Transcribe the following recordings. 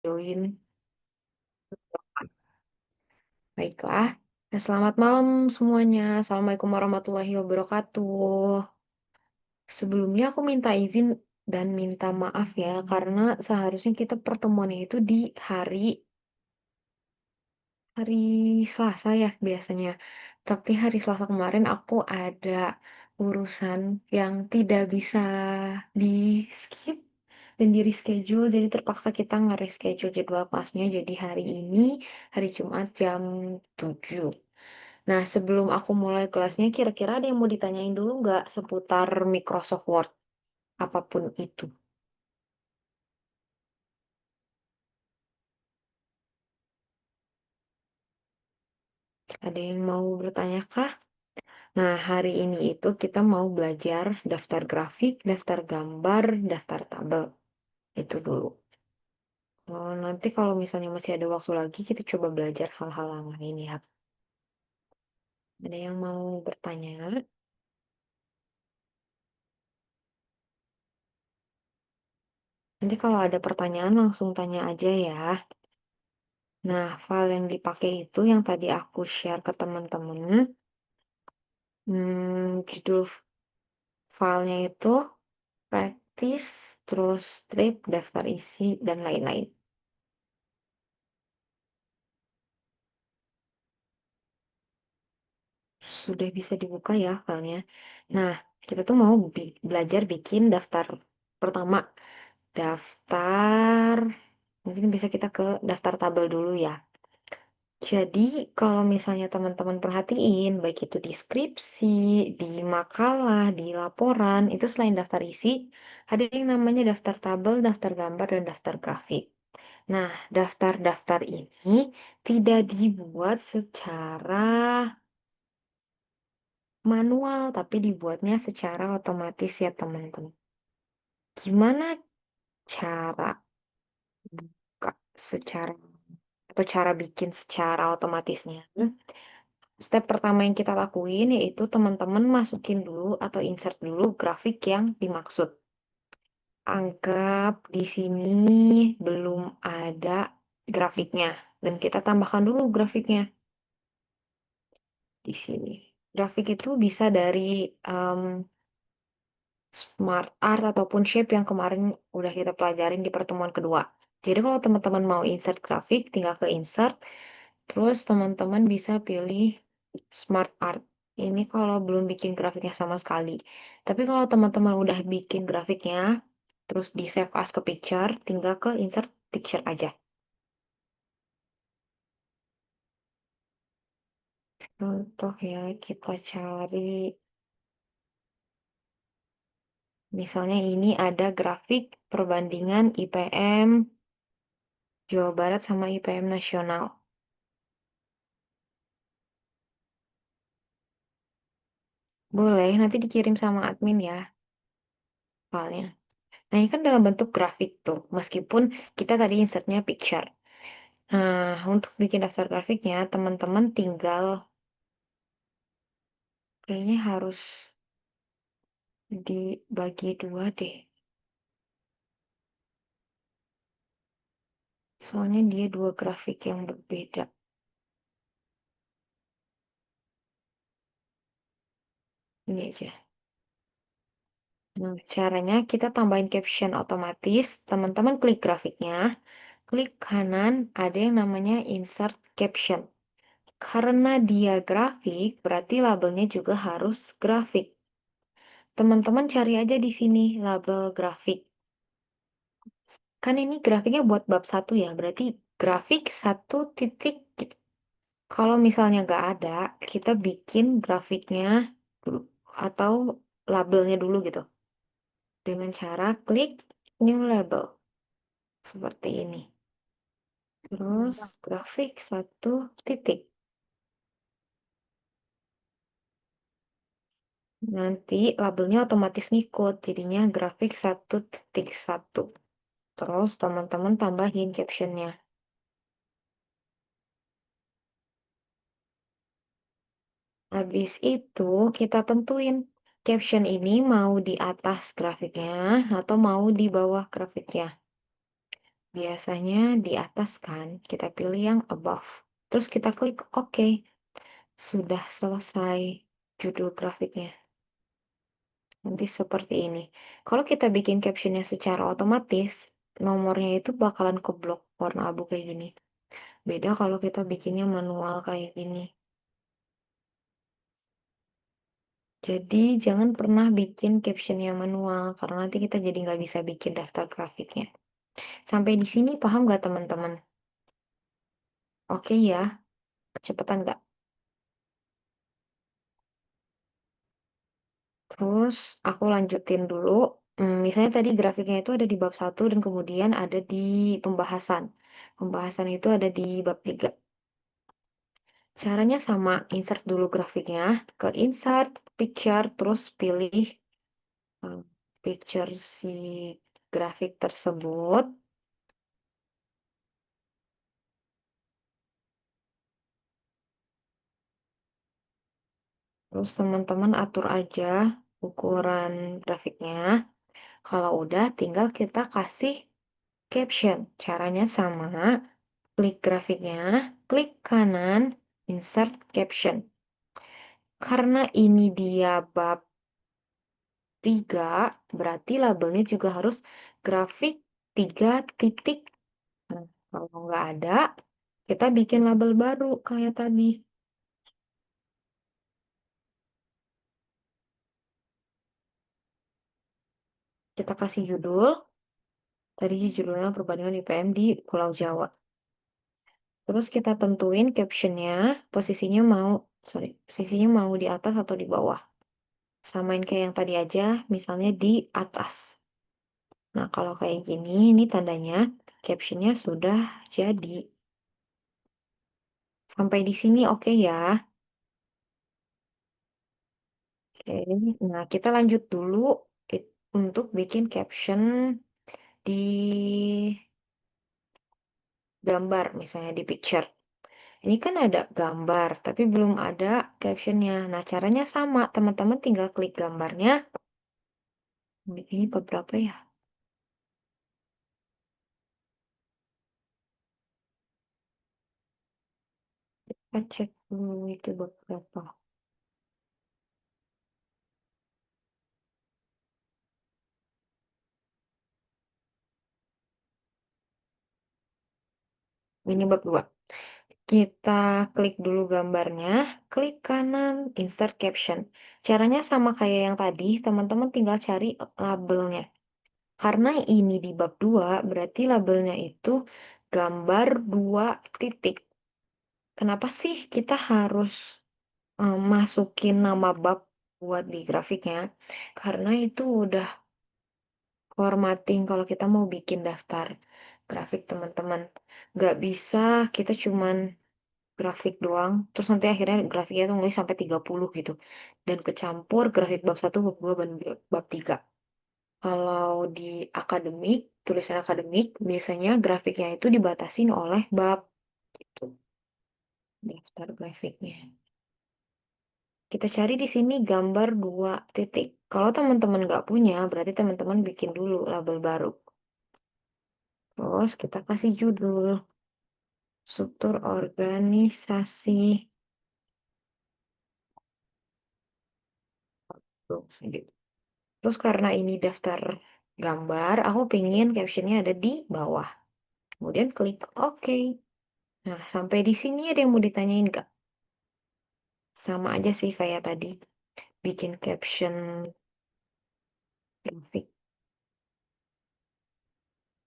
Join. Baiklah. Selamat malam semuanya. Assalamualaikum warahmatullahi wabarakatuh. Sebelumnya aku minta izin dan minta maaf ya, karena seharusnya kita pertemuannya itu di hari Selasa ya biasanya. Tapi hari Selasa kemarin aku ada urusan yang tidak bisa di skip dan di reschedule, jadi terpaksa kita nge-reschedule jadwal kelasnya jadi hari ini, hari Jumat jam 7. Nah, sebelum aku mulai kelasnya, kira-kira ada yang mau ditanyain dulu nggak seputar Microsoft Word, apapun itu? Ada yang mau bertanya kah? Nah, hari ini itu kita mau belajar daftar grafik, daftar gambar, daftar tabel. Itu dulu. Oh, nanti kalau misalnya masih ada waktu lagi, kita coba belajar hal-hal yang lain ya. Ada yang mau bertanya? Nanti kalau ada pertanyaan langsung tanya aja ya. Nah, file yang dipakai itu yang tadi aku share ke teman-teman. Judul filenya itu practice, terus strip, daftar isi, dan lain-lain. Sudah bisa dibuka ya filenya. Nah, kita tuh mau belajar bikin daftar pertama. Daftar, mungkin bisa kita ke daftar tabel dulu ya. Jadi, kalau misalnya teman-teman perhatiin, baik itu di skripsi, di makalah, di laporan, itu selain daftar isi, ada yang namanya daftar tabel, daftar gambar, dan daftar grafik. Nah, daftar-daftar ini tidak dibuat secara manual, tapi dibuatnya secara otomatis ya teman-teman. Gimana cara buka secara atau cara bikin secara otomatisnya? Step pertama yang kita lakuin yaitu teman-teman masukin dulu atau insert dulu grafik yang dimaksud. Anggap di sini belum ada grafiknya dan kita tambahkan dulu grafiknya di sini. Grafik itu bisa dari em, Smart Art ataupun Shape yang kemarin udah kita pelajarin di pertemuan kedua. Jadi kalau teman-teman mau insert grafik, tinggal ke insert, terus teman-teman bisa pilih Smart Art. Ini kalau belum bikin grafiknya sama sekali. Tapi kalau teman-teman udah bikin grafiknya, terus di save as ke picture, tinggal ke insert picture aja. Contoh ya, kita cari, misalnya ini ada grafik perbandingan IPM Jawa Barat sama IPM nasional. Boleh, nanti dikirim sama admin ya filenya. Nah, ini kan dalam bentuk grafik tuh, meskipun kita tadi insertnya picture. Nah, untuk bikin daftar grafiknya, teman-teman tinggal kayaknya harus dibagi dua deh. Soalnya dia dua grafik yang berbeda. Ini aja. Nah, caranya kita tambahin caption otomatis. Teman-teman klik grafiknya, klik kanan, ada yang namanya insert caption. Karena dia grafik, berarti labelnya juga harus grafik. Teman-teman cari aja di sini label grafik. Kan ini grafiknya buat bab 1 ya, berarti grafik 1 titik gitu. Kalau misalnya nggak ada, kita bikin grafiknya dulu atau labelnya dulu gitu. Dengan cara klik new label seperti ini. Terus grafik 1 titik. Nanti labelnya otomatis ngikut, jadinya grafik 1 titik 1. Terus teman-teman tambahin captionnya. Habis itu kita tentuin caption ini mau di atas grafiknya atau mau di bawah grafiknya. Biasanya di atas kan, kita pilih yang above. Terus kita klik OK. Sudah selesai judul grafiknya. Nanti seperti ini. Kalau kita bikin captionnya secara otomatis, nomornya itu bakalan keblok warna abu kayak gini. Beda kalau kita bikinnya manual kayak gini. Jadi jangan pernah bikin captionnya manual, karena nanti kita jadi nggak bisa bikin daftar grafiknya. Sampai di sini paham nggak teman-teman? Oke ya, kecepatan nggak? Terus aku lanjutin dulu. Misalnya tadi grafiknya itu ada di bab 1 dan kemudian ada di pembahasan. Pembahasan itu ada di bab 3. Caranya sama, insert dulu grafiknya, ke insert, picture, terus pilih eh, picture si grafik tersebut. Terus teman-teman atur aja ukuran grafiknya. Kalau udah, tinggal kita kasih caption. Caranya sama, klik grafiknya, klik kanan, insert caption. Karena ini dia bab 3, berarti labelnya juga harus grafik 3 titik. Nah, kalau nggak ada, kita bikin label baru kayak tadi. Kita kasih judul, tadi judulnya perbandingan IPM di Pulau Jawa. Terus kita tentuin captionnya, posisinya mau di atas atau di bawah. Samain kayak yang tadi aja, misalnya di atas. Nah, kalau kayak gini, ini tandanya captionnya sudah jadi. Sampai di sini oke ya. Oke, nah kita lanjut dulu untuk bikin caption di gambar, misalnya di picture. Ini kan ada gambar, tapi belum ada captionnya. Nah, caranya sama, teman-teman tinggal klik gambarnya. Ini beberapa ya? Kita cek dulu itu beberapa. Ini bab 2. Kita klik dulu gambarnya, klik kanan, insert caption. Caranya sama kayak yang tadi, teman-teman tinggal cari labelnya. Karena ini di bab 2, berarti labelnya itu gambar 2 titik. Kenapa sih kita harus masukin nama bab buat di grafiknya? Karena itu udah formatting kalau kita mau bikin daftar grafik teman-teman. Nggak bisa kita cuman grafik doang, terus nanti akhirnya grafiknya tuh nulis sampai 30 gitu. Dan kecampur grafik bab 1, bab 2, dan bab 3. Kalau di akademik, tulisan akademik, biasanya grafiknya itu dibatasin oleh bab gitu, daftar grafiknya. Kita cari di sini gambar 2 titik. Kalau teman-teman nggak punya, berarti teman-teman bikin dulu label baru. Terus kita kasih judul, struktur organisasi. Tuh, segitu. Terus karena ini daftar gambar, aku pengen captionnya ada di bawah. Kemudian klik OK. Nah, sampai di sini ada yang mau ditanyain nggak? Sama aja sih kayak tadi. Bikin caption grafik.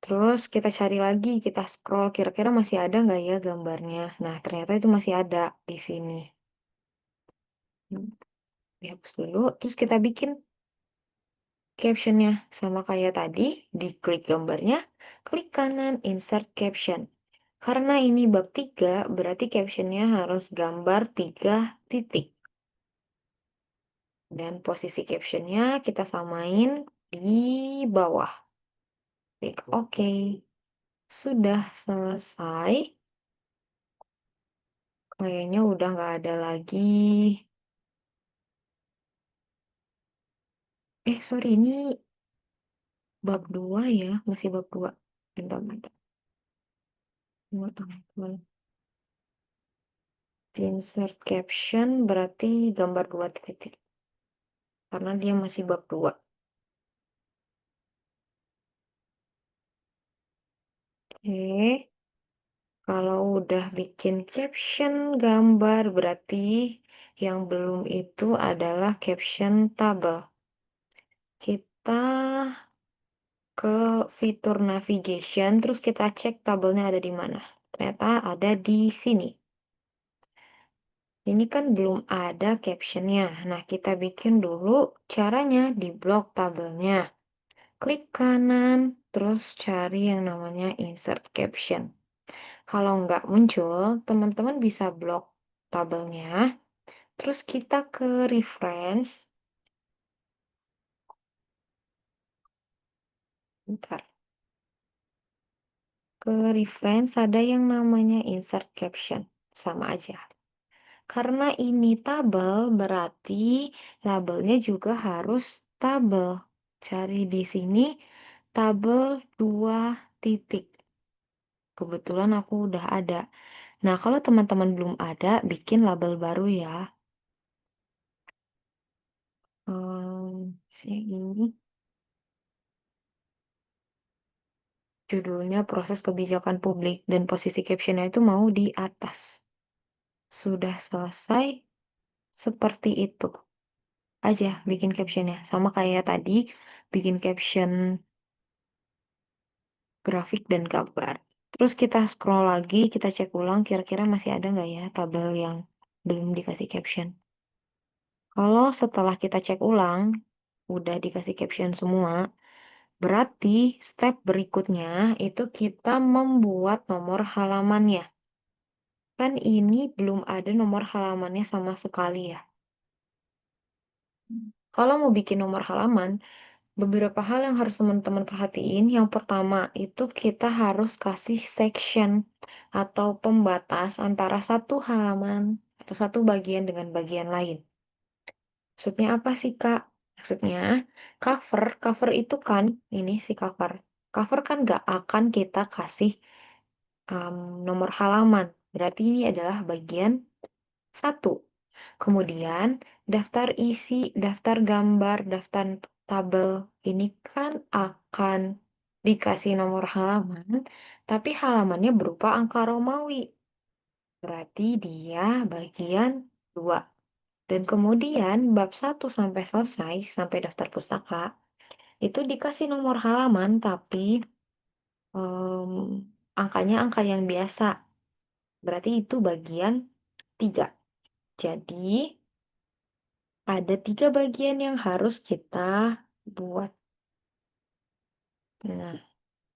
Terus kita cari lagi, kita scroll, kira-kira masih ada nggak ya gambarnya? Nah, ternyata itu masih ada di sini. Hmm, Dihapus dulu, terus kita bikin captionnya. Sama kayak tadi, diklik gambarnya, klik kanan, insert caption. Karena ini bab 3, berarti captionnya harus gambar 3 titik. Dan posisi captionnya kita samain di bawah. Klik OK. Sudah selesai. Kayaknya udah nggak ada lagi. Sorry, ini bab 2 ya. Masih bab 2. Bentar, bentar. Tunggu, teman-teman. Insert caption berarti gambar 2 titik. Karena dia masih bab 2. Oke. Kalau udah bikin caption gambar, berarti yang belum itu adalah caption tabel. Kita ke fitur navigation, terus kita cek tabelnya ada di mana. Ternyata ada di sini. Ini kan belum ada captionnya. Nah, kita bikin dulu caranya di blok tabelnya. Klik kanan, terus cari yang namanya insert caption. Kalau nggak muncul, teman-teman bisa blok tabelnya. Terus kita ke reference. Bentar. Ke reference ada yang namanya insert caption. Sama aja. Karena ini tabel, berarti labelnya juga harus tabel. Cari di sini tabel 2 titik. Kebetulan aku udah ada. Nah, kalau teman-teman belum ada, bikin label baru ya. Ini judulnya proses kebijakan publik dan posisi captionnya itu mau di atas. Sudah selesai seperti itu aja bikin captionnya. Sama kayak tadi bikin caption grafik dan gambar. Terus kita scroll lagi, kita cek ulang kira-kira masih ada nggak ya tabel yang belum dikasih caption. Kalau setelah kita cek ulang, udah dikasih caption semua, berarti step berikutnya itu kita membuat nomor halamannya. Kan ini belum ada nomor halamannya sama sekali ya. Kalau mau bikin nomor halaman, beberapa hal yang harus teman-teman perhatiin. Yang pertama, itu kita harus kasih section atau pembatas antara satu halaman atau satu bagian dengan bagian lain. Maksudnya apa sih, Kak? Maksudnya, cover itu kan, ini si cover. Cover kan nggak akan kita kasih nomor halaman. Berarti ini adalah bagian satu. Kemudian, daftar isi, daftar gambar, daftar tabel ini kan akan dikasih nomor halaman, tapi halamannya berupa angka Romawi. Berarti dia bagian 2. Dan kemudian bab 1 sampai selesai, sampai daftar pustaka, itu dikasih nomor halaman, tapi em, angkanya angka yang biasa. Berarti itu bagian 3. Jadi, ada 3 bagian yang harus kita buat. Nah,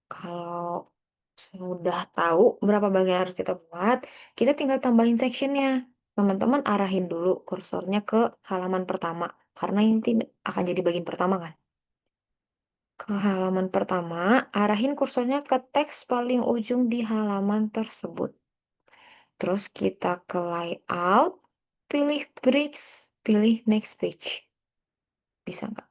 kalau sudah tahu berapa bagian harus kita buat, kita tinggal tambahin sectionnya. Teman-teman arahin dulu kursornya ke halaman pertama, karena ini akan jadi bagian pertama kan. Ke halaman pertama, arahin kursornya ke teks paling ujung di halaman tersebut. Terus kita ke layout, pilih bricks, pilih next page. Bisa nggak?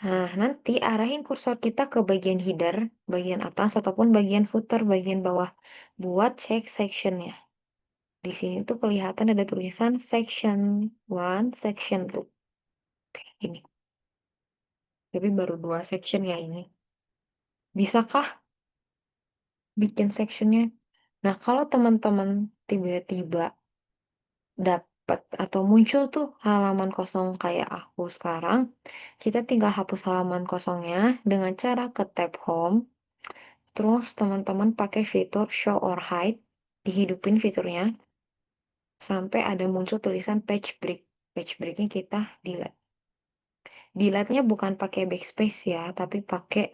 Nah, nanti arahin kursor kita ke bagian header, bagian atas, ataupun bagian footer, bagian bawah. Buat cek sectionnya. Di sini tuh kelihatan ada tulisan section 1, section 2. Oke, ini. Tapi baru 2 section ya ini. Bisakah bikin sectionnya? Nah, kalau teman-teman tiba-tiba dapat atau muncul tuh halaman kosong kayak aku sekarang, kita tinggal hapus halaman kosongnya dengan cara ke tab home. Terus teman-teman pakai fitur show or hide, dihidupin fiturnya sampai ada muncul tulisan page break. Page breaknya kita delete. Delete-nya bukan pakai backspace ya, tapi pakai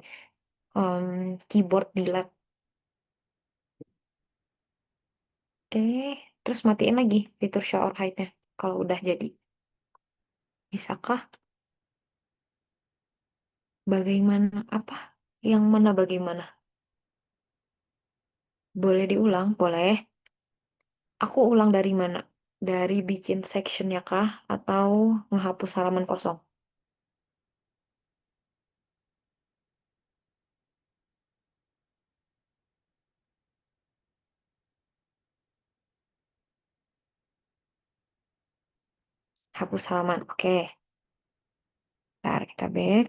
keyboard delete. Oke, terus matiin lagi fitur show or hide-nya kalau udah jadi. Bisakah? Bagaimana apa? Yang mana bagaimana? Boleh diulang? Boleh. Aku ulang dari mana? Dari bikin sectionnya kah? Atau menghapus halaman kosong? hapus halaman. Oke, ntar kita back.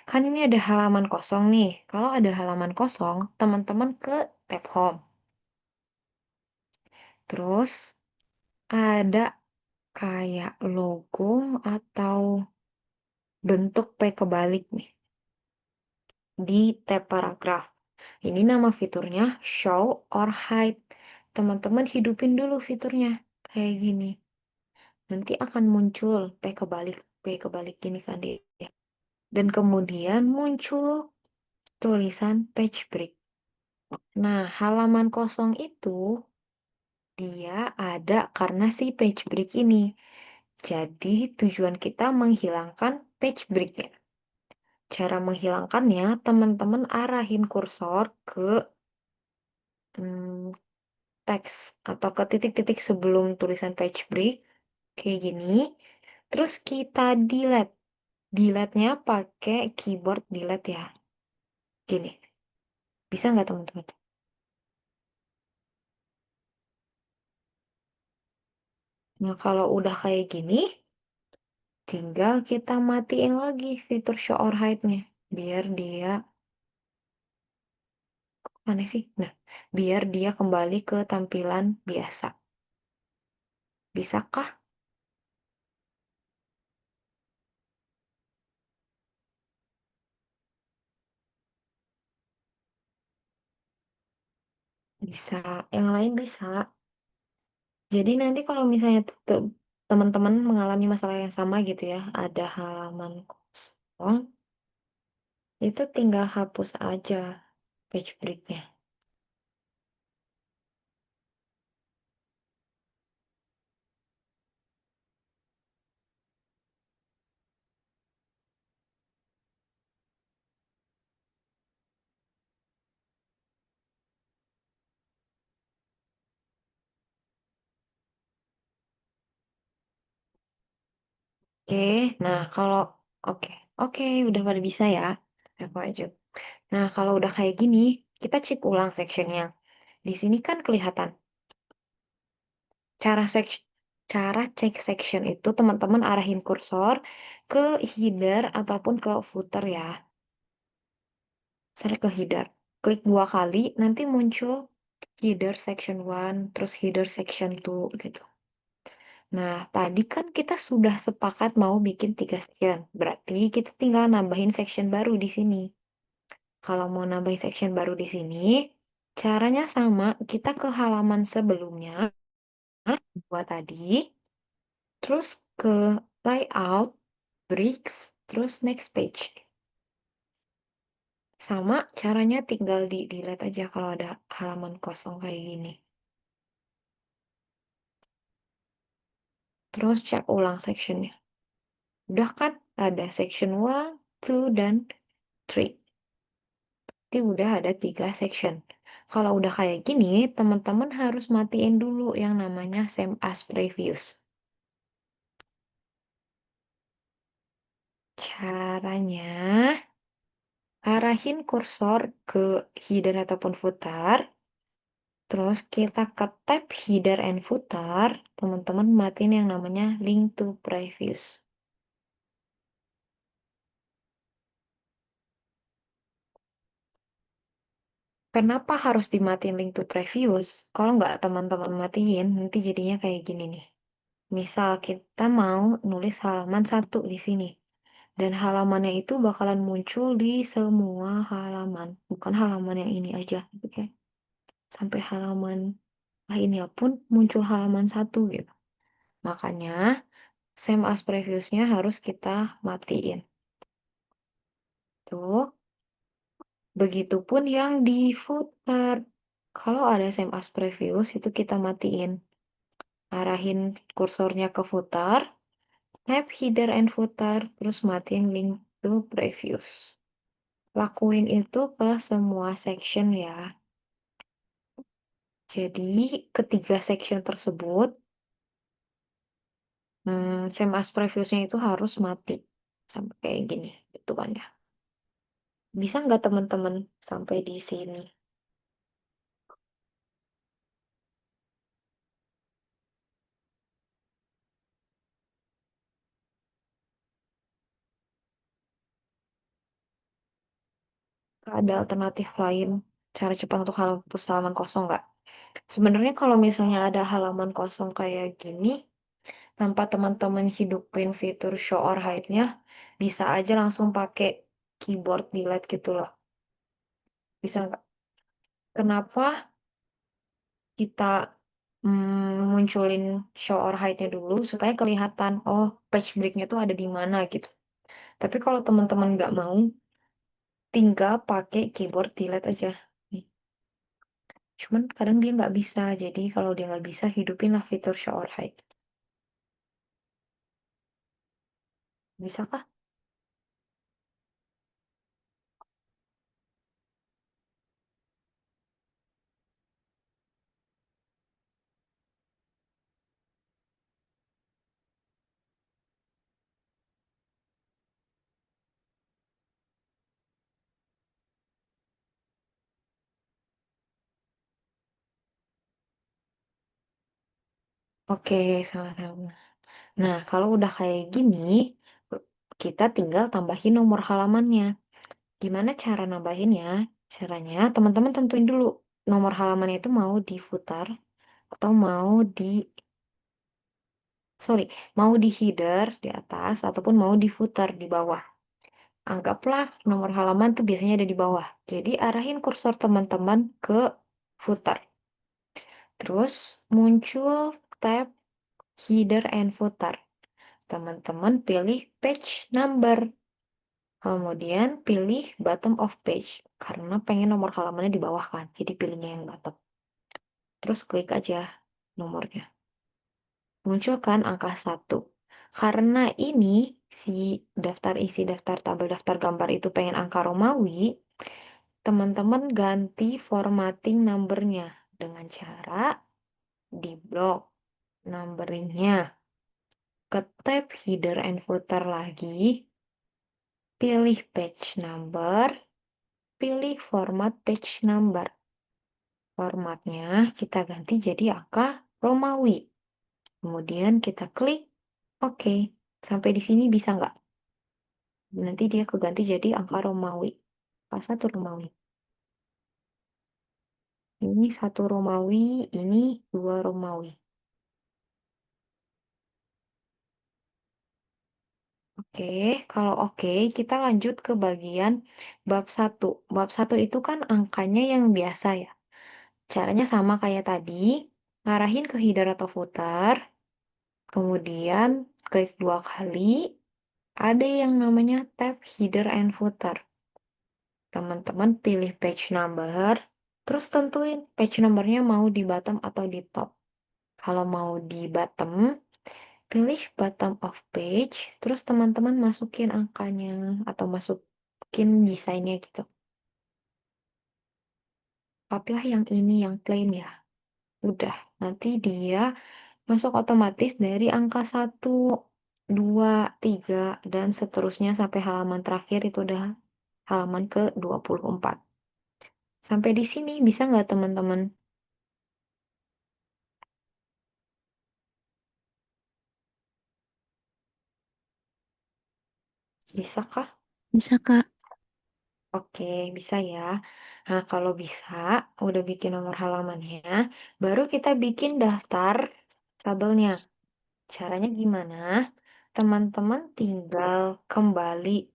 Kan ini ada halaman kosong nih. Kalau ada halaman kosong, teman-teman ke tab home. Terus ada kayak logo atau bentuk P kebalik nih di tab paragraf. Ini nama fiturnya show or hide. Teman-teman hidupin dulu fiturnya kayak gini. Nanti akan muncul P kebalik gini kan dia. Dan kemudian muncul tulisan page break. Nah, halaman kosong itu dia ada karena si page break ini. Jadi tujuan kita menghilangkan page breaknya. Cara menghilangkannya, teman-teman arahin kursor ke hmm, teks atau ke titik-titik sebelum tulisan page break, kayak gini. Terus kita delete. Delete-nya pakai keyboard delete ya. Gini. Bisa nggak teman-teman? Nah, kalau udah kayak gini, tinggal kita matiin lagi fitur show or hide-nya. Biar dia, aneh sih? Nah, biar dia kembali ke tampilan biasa. Bisakah? Bisa. Yang lain bisa. Jadi nanti kalau misalnya teman-teman mengalami masalah yang sama gitu ya, ada halaman kosong, itu tinggal hapus aja page break-nya. Oke, nah kalau oke, oke, udah pada bisa ya. Aku lanjut. Nah, kalau udah kayak gini, kita cek ulang sectionnya. Di sini kan kelihatan cara cara cek section itu teman-teman arahin kursor ke header ataupun ke footer ya. Saya ke header. Klik 2 kali, nanti muncul header section 1, terus header section 2 gitu. Nah, tadi kan kita sudah sepakat mau bikin 3 section. Berarti kita tinggal nambahin section baru di sini. Kalau mau nambahin section baru di sini, caranya sama. Kita ke halaman sebelumnya, buat tadi, terus ke layout, bricks, terus next page. Sama caranya tinggal di delete aja kalau ada halaman kosong kayak gini. Terus cek ulang sectionnya. Udah kan ada section 1, 2, dan 3. Berarti udah ada 3 section. Kalau udah kayak gini, teman-teman harus matiin dulu yang namanya save as previous. Caranya, arahin kursor ke header ataupun footer. Terus kita ke tab header and footer, teman-teman matiin yang namanya link to previous. Kenapa harus dimatiin link to previous? Kalau nggak teman-teman matiin, nanti jadinya kayak gini nih. Misal kita mau nulis halaman 1 di sini. Dan halamannya itu bakalan muncul di semua halaman. Bukan halaman yang ini aja. Oke. Sampai halaman lainnya pun muncul halaman 1 gitu. Makanya, same as previousnya harus kita matiin. Tuh. Begitupun yang di footer. Kalau ada same as previous, itu kita matiin. Arahin kursornya ke footer, tab header and footer, terus matiin link to previous. Lakuin itu ke semua section ya. Jadi, ketiga section tersebut, same as previous-nya itu harus mati. Sampai kayak gini, gitu kan ya. Bisa nggak teman-teman sampai di sini? Ada alternatif lain, cara cepat untuk hapus halaman kosong nggak? Sebenarnya kalau misalnya ada halaman kosong kayak gini, tanpa teman-teman hidupin fitur show or hide-nya, bisa aja langsung pakai keyboard delete gitu loh. Bisa nggak? Kenapa kita munculin show or hide-nya dulu supaya kelihatan, oh page break-nya tuh ada di mana gitu. Tapi kalau teman-teman nggak mau, tinggal pakai keyboard delete aja. Nih. Cuman kadang dia nggak bisa, jadi kalau dia nggak bisa, hidupinlah fitur show or hide. Bisa kah? Oke, sama-sama. Nah, kalau udah kayak gini, kita tinggal tambahin nomor halamannya. Gimana cara nambahinnya? Caranya, teman-teman tentuin dulu nomor halamannya itu mau di footer atau sorry, mau di header di atas ataupun mau di footer di bawah. Anggaplah nomor halaman tuh biasanya ada di bawah. Jadi arahin kursor teman-teman ke footer. Terus muncul tab header and footer. Teman-teman pilih page number. Kemudian pilih bottom of page. Karena pengen nomor halamannya di bawah kan. Jadi pilihnya yang bottom. Terus klik aja nomornya. Munculkan angka 1. Karena ini si daftar isi daftar tabel daftar gambar itu pengen angka Romawi, teman-teman ganti formatting numbernya dengan cara di blok numberingnya ke tab header and footer lagi, pilih page number, pilih format page number. Formatnya kita ganti jadi angka Romawi. Kemudian kita klik OK. Sampai di sini bisa nggak? Nanti dia keganti jadi angka Romawi. Pas satu Romawi. Ini satu Romawi, ini dua Romawi. Oke, kalau oke, kita lanjut ke bagian bab satu. Bab satu itu kan angkanya yang biasa ya. Caranya sama kayak tadi, ngarahin ke header atau footer, kemudian klik dua kali, ada yang namanya tab header and footer. Teman-teman pilih page number, terus tentuin page numbernya mau di bottom atau di top. Kalau mau di bottom, pilih bottom of page, terus teman-teman masukin angkanya atau masukin desainnya gitu. Anggaplah yang ini yang plain ya. Udah, nanti dia masuk otomatis dari angka 1, 2, 3, dan seterusnya sampai halaman terakhir itu udah halaman ke 24. Sampai di sini bisa nggak teman-teman? Bisa kah? Bisa, Kak. Oke, bisa ya. Nah, kalau bisa, udah bikin nomor halamannya, baru kita bikin daftar tabelnya. Caranya gimana? Teman-teman tinggal kembali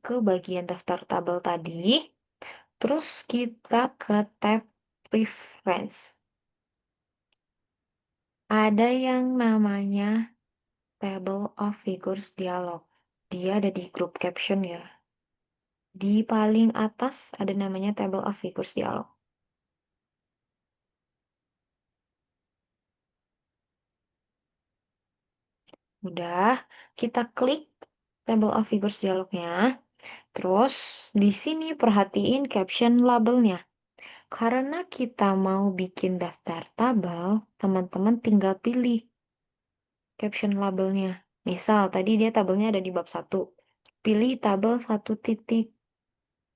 ke bagian daftar tabel tadi, terus kita ke tab Preference. Ada yang namanya Table of Figures Dialog. Dia ada di grup caption ya. Di paling atas ada namanya Table of Figures Dialog. Udah, kita klik Table of Figures dialognya. Terus di sini perhatiin caption labelnya. Karena kita mau bikin daftar tabel, teman-teman tinggal pilih caption labelnya. Misal tadi dia tabelnya ada di bab 1. Pilih tabel 1 titik.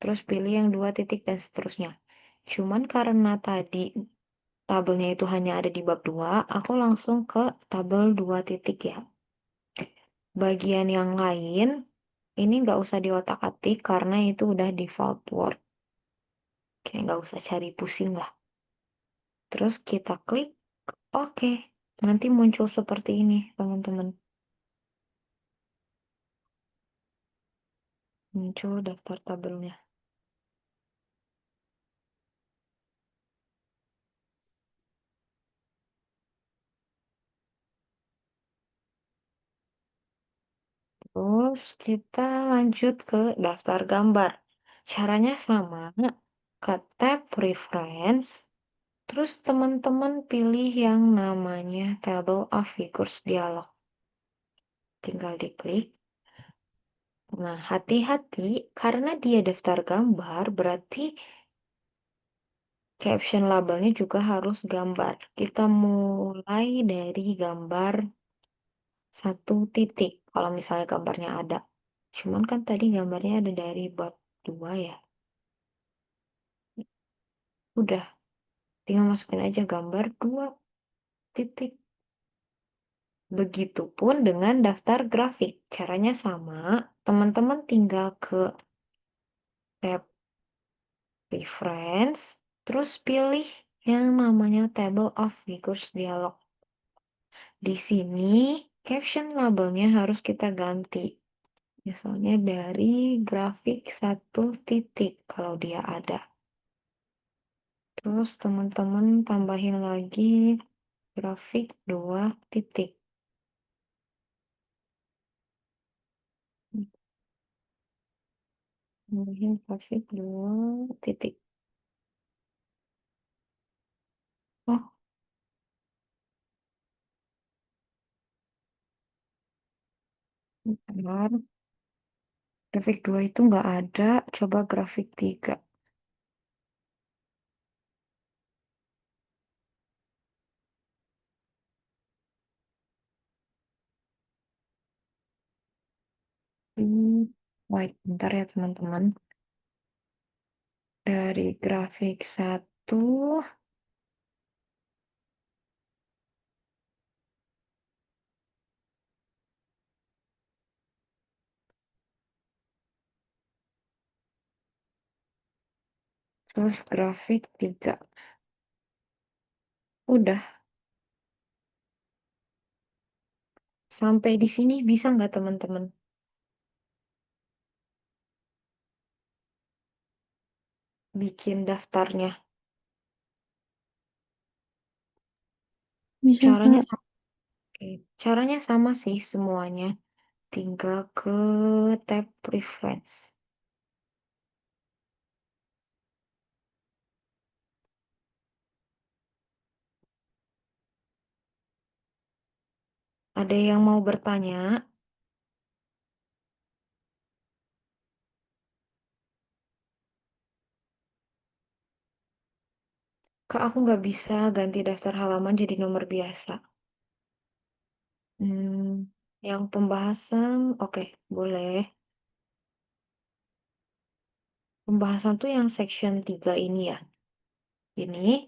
Terus pilih yang 2 titik dan seterusnya. Cuman karena tadi tabelnya itu hanya ada di bab 2, aku langsung ke tabel 2 titik ya. Bagian yang lain, ini nggak usah diotak-atik karena itu udah default Word. Kayak nggak usah cari pusing lah. Terus kita klik oke. Nanti muncul seperti ini, teman-teman. Muncul daftar tabelnya. Terus kita lanjut ke daftar gambar. Caranya sama, ke tab Preference, terus teman-teman pilih yang namanya Table of Figures Dialog. Tinggal diklik. Nah, hati-hati karena dia daftar gambar, berarti caption labelnya juga harus gambar. Kita mulai dari gambar 1 titik, kalau misalnya gambarnya ada. Cuman kan tadi gambarnya ada dari bab 2 ya. Udah, tinggal masukin aja gambar 2 titik. Begitupun dengan daftar grafik. Caranya sama, teman-teman tinggal ke tab Reference, terus pilih yang namanya Table of Figures Dialog. Di sini, caption labelnya harus kita ganti. Misalnya dari grafik 1 titik, kalau dia ada. Terus teman-teman tambahin lagi grafik 2 titik. Tambahin grafik 2 titik. Oh, bentar. Grafik 2 itu nggak ada. Coba grafik 3. Wait, bentar ya teman-teman. Dari grafik 1, terus grafik 3. Udah, sampai di sini bisa nggak teman-teman? Bikin daftarnya. Bisa, Caranya Kak. sama, oke. Caranya sama sih semuanya. Tinggal ke tab Preference. Ada yang mau bertanya? Kak, aku nggak bisa ganti daftar halaman jadi nomor biasa. Yang pembahasan, oke, boleh. Pembahasan tuh yang section 3 ini ya. Ini,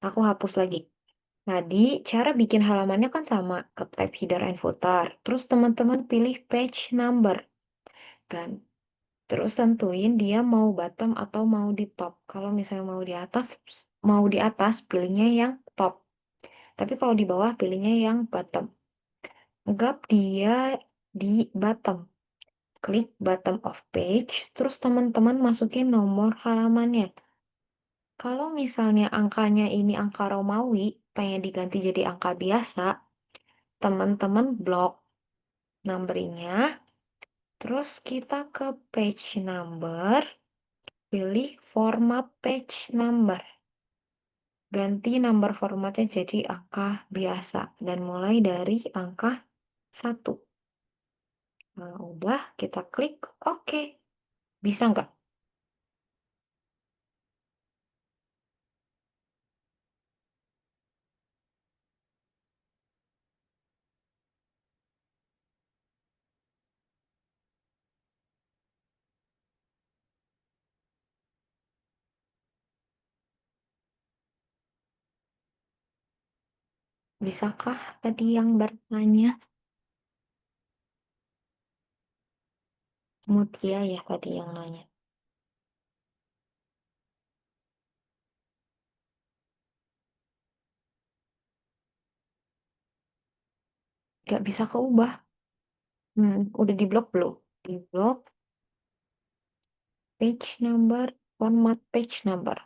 aku hapus lagi. Tadi, cara bikin halamannya kan sama, ke tab header and footer. Terus teman-teman pilih page number, kan? Terus tentuin dia mau bottom atau mau di top. Kalau misalnya mau di atas, pilihnya yang top. Tapi kalau di bawah, pilihnya yang bottom. Anggap dia di bottom. Klik bottom of page, terus teman-teman masukin nomor halamannya. Kalau misalnya angkanya ini angka Romawi, pengen diganti jadi angka biasa, teman-teman blok numberingnya, terus kita ke page number, pilih format page number. Ganti number formatnya jadi angka biasa, dan mulai dari angka 1. Nah, udah, kita klik OK. Bisa nggak? Bisakah tadi yang bertanya? Mutia ya tadi yang nanya. Nggak bisa keubah. Udah di blok belum? Di blok page number, format page number.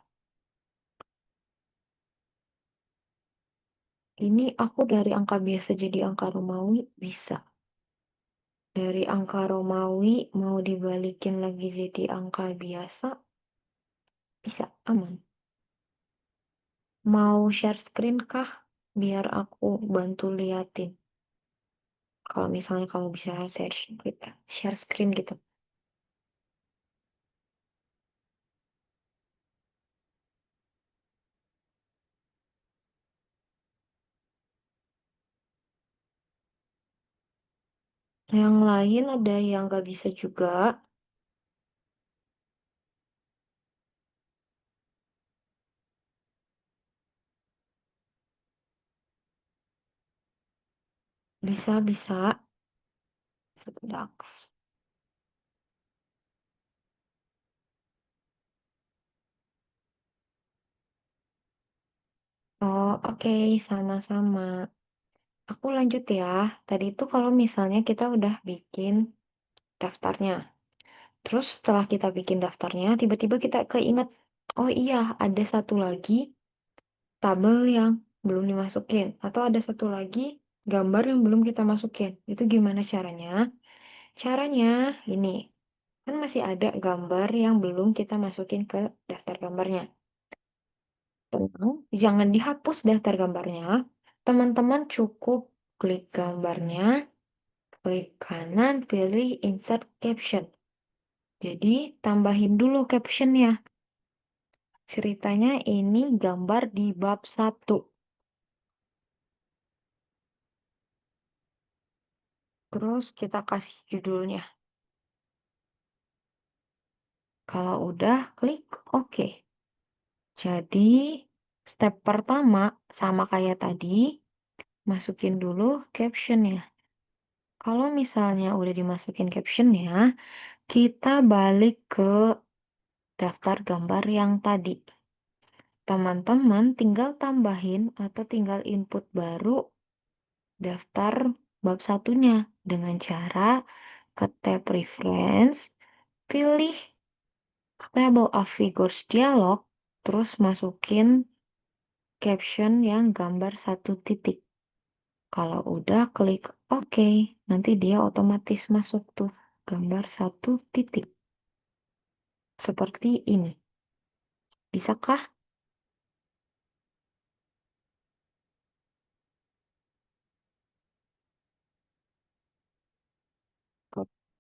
Ini aku dari angka biasa jadi angka Romawi bisa. Dari angka Romawi mau dibalikin lagi jadi angka biasa, bisa, aman. Mau share screen kah? Biar aku bantu liatin. Kalau misalnya kamu bisa share screen gitu. Yang lain ada yang nggak bisa juga. Bisa. Sedaks. Oh, oke, sama-sama. Aku lanjut ya. Tadi itu kalau misalnya kita udah bikin daftarnya. Terus setelah kita bikin daftarnya, tiba-tiba kita keinget, oh iya, ada satu lagi tabel yang belum dimasukin. Atau ada satu lagi gambar yang belum kita masukin. Itu gimana caranya? Caranya ini, kan masih ada gambar yang belum kita masukin ke daftar gambarnya. Tenang, jangan dihapus daftar gambarnya. Teman-teman cukup klik gambarnya, klik kanan, pilih insert caption. Jadi, tambahin dulu captionnya. Ceritanya ini gambar di bab 1. Terus kita kasih judulnya. Kalau udah, klik OK. Jadi, step pertama sama kayak tadi, masukin dulu captionnya. Kalau misalnya udah dimasukin captionnya, kita balik ke daftar gambar yang tadi. Teman-teman tinggal tambahin atau tinggal input baru daftar bab satunya dengan cara ke tab reference, pilih table of figures dialog, terus masukin caption yang gambar satu titik. Kalau udah klik OK, nanti dia otomatis masuk tuh gambar satu titik. Seperti ini. Bisakah?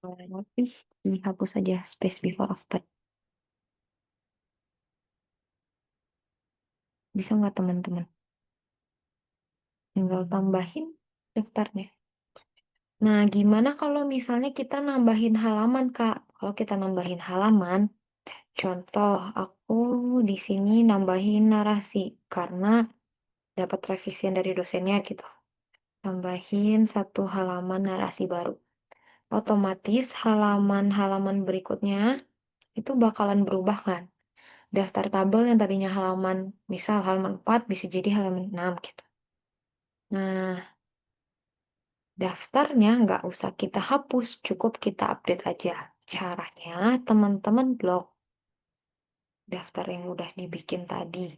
Kalau lebih, dihapus aja space before after. Bisa nggak teman-teman? Tinggal tambahin daftarnya. Nah, gimana kalau misalnya kita nambahin halaman, Kak? Kalau kita nambahin halaman, contoh aku di sini nambahin narasi karena dapat revisian dari dosennya gitu. Tambahin satu halaman narasi baru. Otomatis halaman-halaman berikutnya itu bakalan berubah kan? Daftar tabel yang tadinya halaman, misal halaman 4 bisa jadi halaman 6 gitu. Nah, daftarnya nggak usah kita hapus, cukup kita update aja. Caranya, teman-teman blok daftar yang udah dibikin tadi.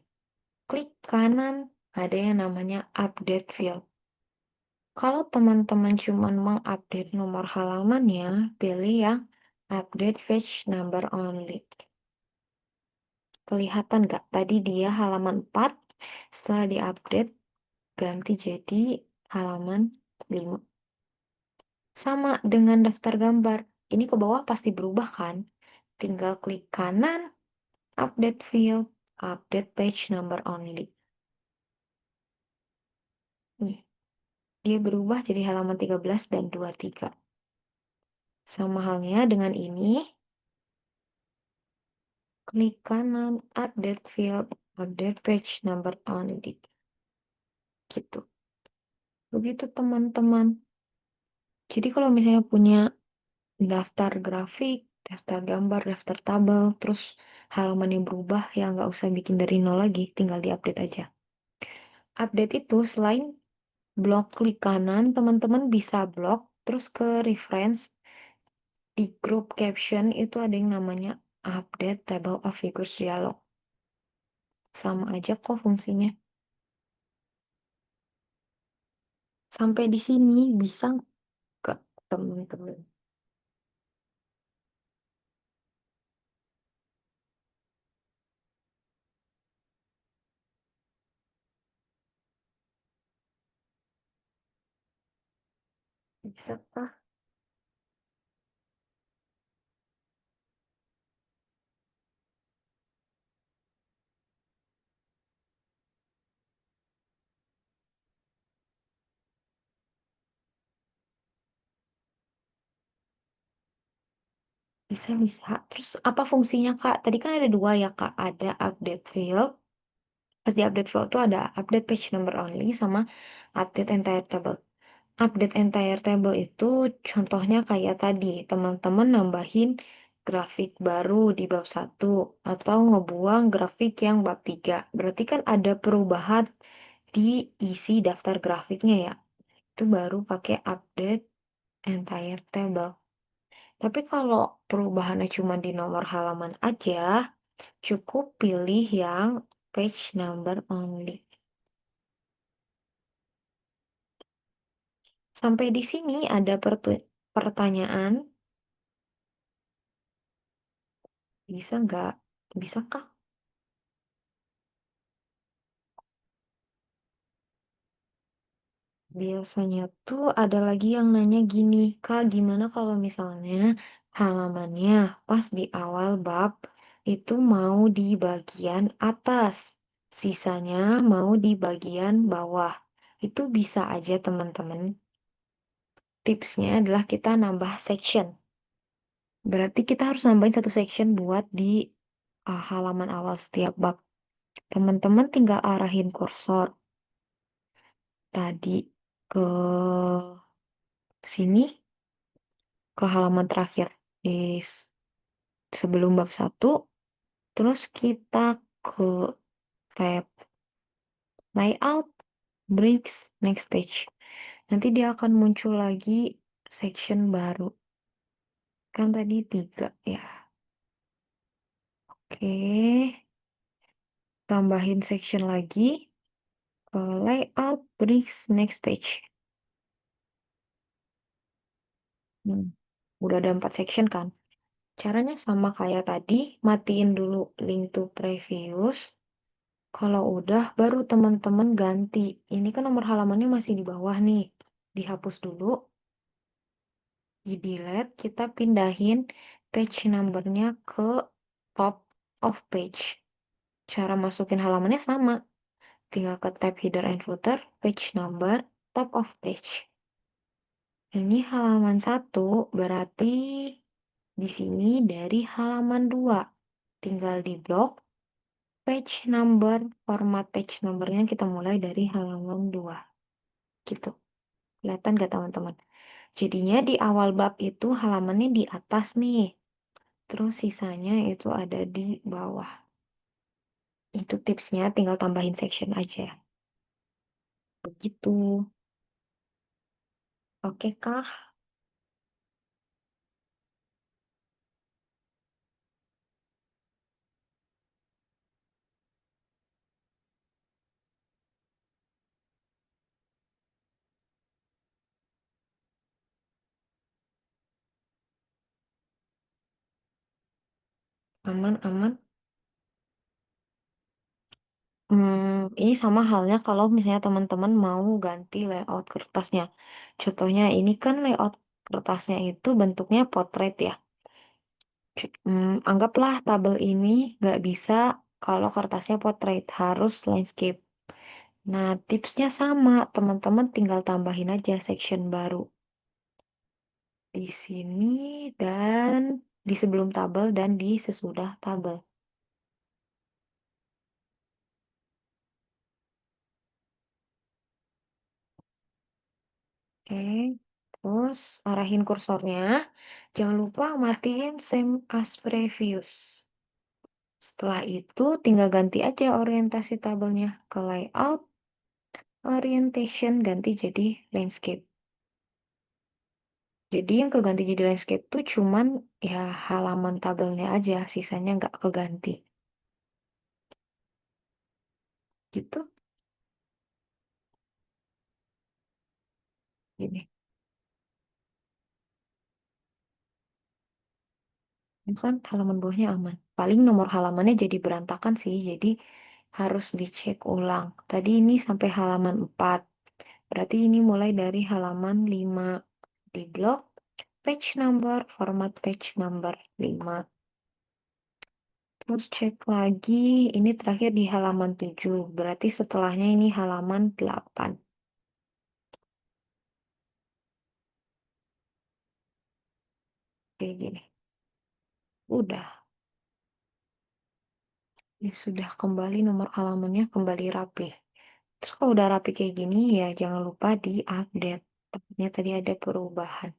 Klik kanan, ada yang namanya update field. Kalau teman-teman cuma mengupdate nomor halamannya, pilih yang update page number only. Kelihatan nggak? Tadi dia halaman 4, setelah diupdate, ganti jadi halaman 5. Sama dengan daftar gambar. Ini ke bawah pasti berubah kan? Tinggal klik kanan, update field, update page number only. Nih, dia berubah jadi halaman 13 dan 23. Sama halnya dengan ini, klik kanan, update field, update page number only. Gitu. Begitu teman-teman. Jadi kalau misalnya punya daftar grafik, daftar gambar, daftar tabel, terus halaman yang berubah ya nggak usah bikin dari nol lagi, tinggal diupdate aja. Update itu selain blok klik kanan, teman-teman bisa blok terus ke reference di grup caption itu ada yang namanya update table of figures dialog. Sama aja kok fungsinya. Sampai di sini bisa nggak teman-teman? Bisa kah? Bisa, bisa. Terus apa fungsinya, Kak? Tadi kan ada dua ya, Kak. Ada update field. Pas di update field tuh ada update page number only sama update entire table. Update entire table itu contohnya kayak tadi, teman-teman nambahin grafik baru di bab satu atau ngebuang grafik yang bab 3. Berarti kan ada perubahan di isi daftar grafiknya ya. Itu baru pakai update entire table. Tapi kalau perubahannya cuma di nomor halaman aja, cukup pilih yang page number only. Sampai di sini ada pertanyaan, bisa nggak? Bisakah? Biasanya tuh ada lagi yang nanya gini, Kak, gimana kalau misalnya halamannya pas di awal bab itu mau di bagian atas, sisanya mau di bagian bawah. Itu bisa aja teman-teman. Tipsnya adalah kita nambah section. Berarti kita harus nambahin satu section buat di halaman awal setiap bab. Teman-teman tinggal arahin kursor tadi ke sini, ke halaman terakhir di sebelum bab satu, terus kita ke tab layout, breaks, next page. Nanti dia akan muncul lagi section baru. Kan tadi tiga ya. Oke, tambahin section lagi ke layout, breaks, next page. Hmm, udah ada 4 section kan? Caranya sama kayak tadi, matiin dulu link to previous. Kalau udah, baru teman-teman ganti. Ini kan nomor halamannya masih di bawah nih. Dihapus dulu, di delete, kita pindahin page numbernya ke top of page. Cara masukin halamannya sama. Tinggal ke tab header and footer, page number, top of page. Ini halaman 1, berarti di sini dari halaman 2. Tinggal di blok page number, format page numbernya kita mulai dari halaman 2. Gitu. Kelihatan gak teman-teman? Jadinya di awal bab itu halamannya di atas nih. Terus sisanya itu ada di bawah. Itu tipsnya, tinggal tambahin section aja. Begitu. Oke kah? Aman-aman. Ini sama halnya kalau misalnya teman-teman mau ganti layout kertasnya. Contohnya ini kan layout kertasnya itu bentuknya portrait ya. Anggaplah tabel ini nggak bisa kalau kertasnya portrait, harus landscape. Nah, tipsnya sama, teman-teman tinggal tambahin aja section baru di sini dan di sebelum tabel dan di sesudah tabel. Oke. Terus arahin kursornya. Jangan lupa matiin same as previous. Setelah itu tinggal ganti aja orientasi tabelnya ke layout, orientation ganti jadi landscape. Jadi yang keganti jadi landscape tuh cuman ya halaman tabelnya aja, sisanya nggak keganti. Gitu. Gini. Ini kan halaman bawahnya aman. Paling nomor halamannya jadi berantakan sih, jadi harus dicek ulang. Tadi ini sampai halaman 4. Berarti ini mulai dari halaman 5 di blok, page number, format page number 5. Terus cek lagi, ini terakhir di halaman 7. Berarti setelahnya ini halaman 8. Kayak gini. Udah. Ini sudah kembali nomor halamannya kembali rapi. Terus kalau udah rapi kayak gini ya jangan lupa di-update. Takutnya tadi ada perubahan.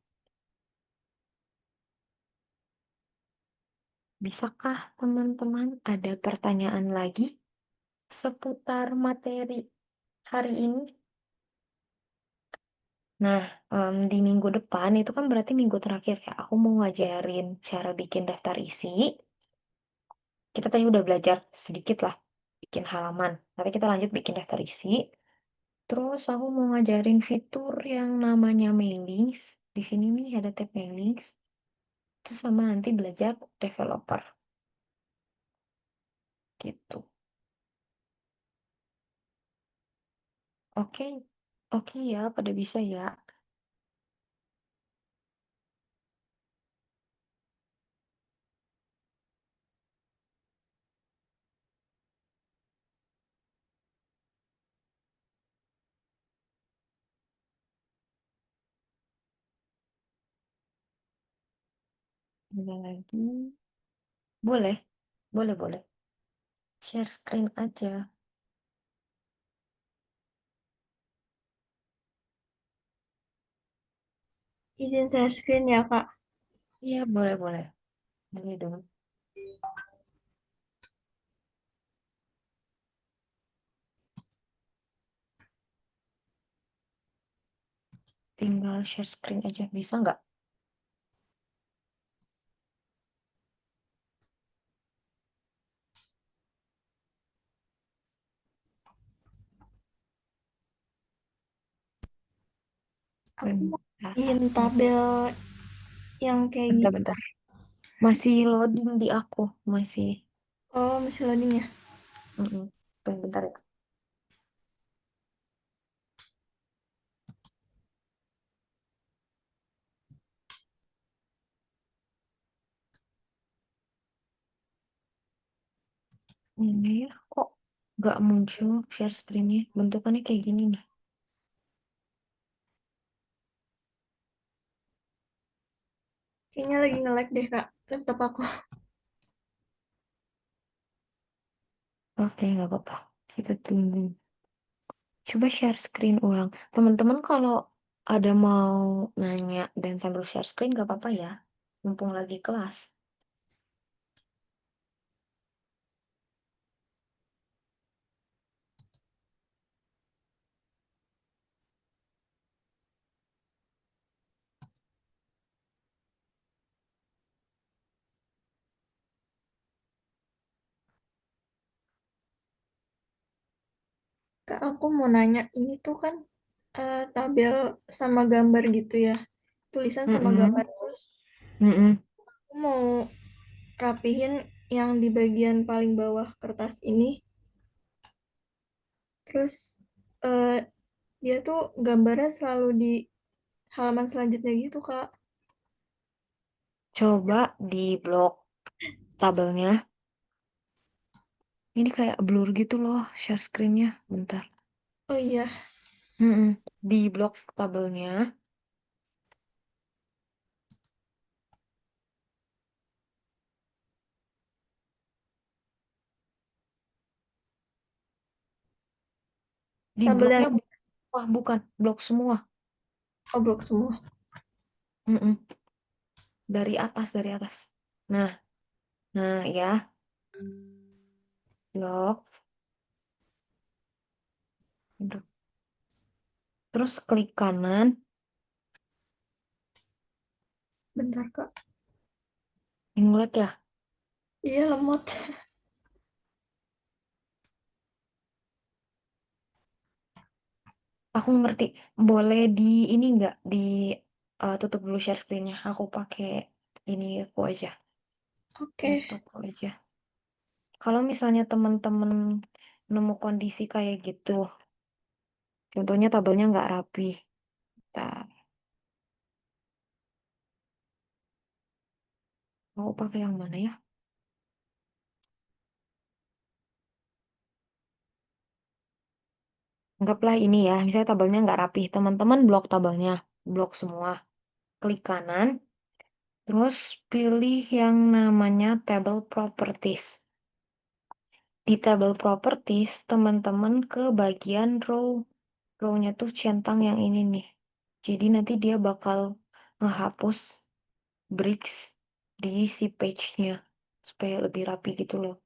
Bisakah teman-teman ada pertanyaan lagi seputar materi hari ini? Nah, di minggu depan itu kan berarti minggu terakhir ya. Aku mau ngajarin cara bikin daftar isi. Kita tadi udah belajar sedikit lah bikin halaman. Nanti kita lanjut bikin daftar isi. Terus aku mau ngajarin fitur yang namanya mailings. Di sini nih ada tab mailings. Terus sama nanti belajar developer. Gitu. Oke. Oke ya, pada bisa ya. Ada lagi. Boleh. Boleh, boleh. Share screen aja. Izin share screen ya, Kak. Iya, boleh, boleh. Ini dong. Tinggal share screen aja. Bisa nggak? Aku mau Bentar. bikin tabel yang kayak Bentar, gitu. bentar. Masih loading di aku. Masih. Oh, masih loading ya? Mm-mm. Bentar ya. Ini ya, kok nggak muncul share screen-nya? Bentukannya kayak gini nih. Kayaknya lagi nge-lag deh, Kak, laptop aku. Oke, nggak apa-apa. Kita tunggu. Coba share screen ulang. Teman-teman kalau ada mau nanya dan sambil share screen nggak apa-apa ya. Mumpung lagi kelas. Kak, aku mau nanya, ini tuh kan tabel sama gambar gitu ya. Tulisan sama gambar. Mm-mm. Terus Mm-mm. aku mau rapihin yang di bagian paling bawah kertas ini. Terus eh, dia tuh gambarnya selalu di halaman selanjutnya gitu, Kak. Coba di blok tabelnya. Ini kayak blur gitu loh share screen-nya. Bentar. Oh iya, Mm-mm. Di blok tabelnya. Di tabel yang bloknya. Wah, bukan. Blok semua. obrol semua. Mm-mm. Dari atas, dari atas. Nah, nah ya, lock. Terus klik kanan, Bentar, Kak. inglek ya. Iya, lemot. Aku ngerti. Boleh di ini nggak di tutup dulu share screen-nya. Aku pakai ini aku aja, Oke, laptopku aja. Kalau misalnya teman-teman nemu kondisi kayak gitu, contohnya tabelnya nggak rapi. Nah, mau pakai yang mana ya? Anggaplah ini ya, misalnya tabelnya nggak rapi. Teman-teman blok tabelnya, blok semua. Klik kanan, terus pilih yang namanya table properties. Di table properties, teman-teman ke bagian row. Row-nya tuh centang yang ini nih. Jadi nanti dia bakal ngehapus bricks di si page-nya. Supaya lebih rapi gitu loh.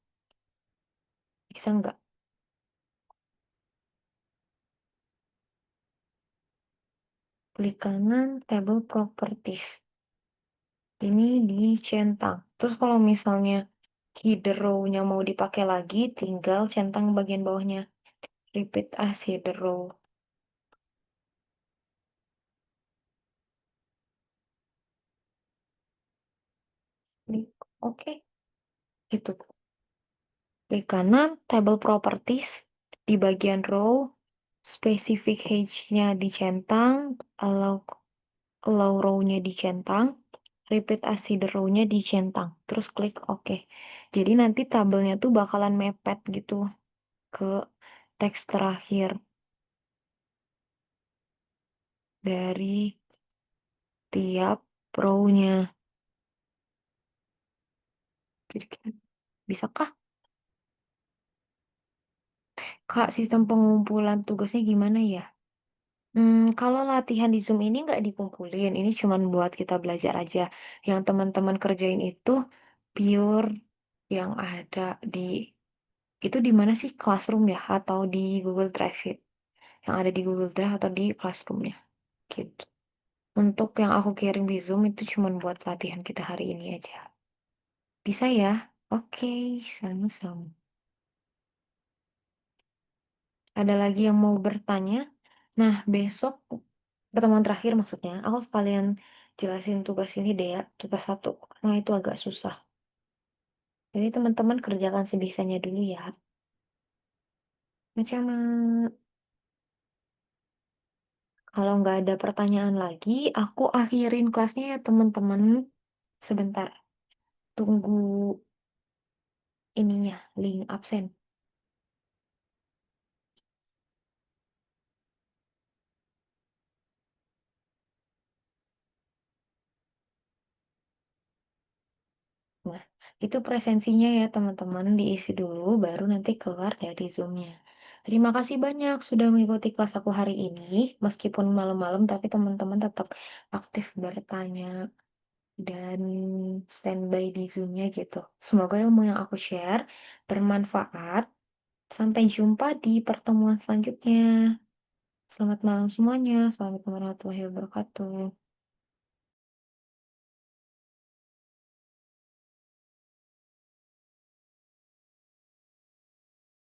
Bisa nggak? Klik kanan, table properties. Ini dicentang. Terus kalau misalnya header row-nya mau dipakai lagi, tinggal centang bagian bawahnya. Repeat as header row. Klik oke. Gitu. Klik kanan, table properties. Di bagian row, specific age-nya dicentang, allow, allow row-nya dicentang, repeat as header row-nya dicentang. Terus klik oke. Jadi nanti tabelnya tuh bakalan mepet gitu ke teks terakhir dari tiap row-nya. Jadi bisakah? Kak, sistem pengumpulan tugasnya gimana ya? Kalau latihan di Zoom ini nggak dikumpulin, ini cuman buat kita belajar aja. Yang teman-teman kerjain itu pure yang ada di itu di mana sih Classroom ya atau di Google Drive ya? Yang ada di Google Drive atau di Classroom-nya gitu. Untuk yang aku kirim di Zoom itu cuman buat latihan kita hari ini aja. Bisa ya? Oke, sama-sama. Ada lagi yang mau bertanya? Nah, besok pertemuan terakhir maksudnya, aku sekalian jelasin tugas ini deh ya, tugas satu. Nah, itu agak susah. Jadi teman-teman kerjakan sebisanya dulu ya. Macam kalau nggak ada pertanyaan lagi, aku akhirin kelasnya ya teman-teman. Sebentar, tunggu ininya, link absen. Nah, itu presensinya ya teman-teman, diisi dulu, baru nanti keluar dari Zoom-nya. Terima kasih banyak sudah mengikuti kelas aku hari ini. Meskipun malam-malam, tapi teman-teman tetap aktif bertanya dan standby di Zoom-nya gitu. Semoga ilmu yang aku share bermanfaat. Sampai jumpa di pertemuan selanjutnya. Selamat malam semuanya. Assalamualaikum warahmatullahi wabarakatuh.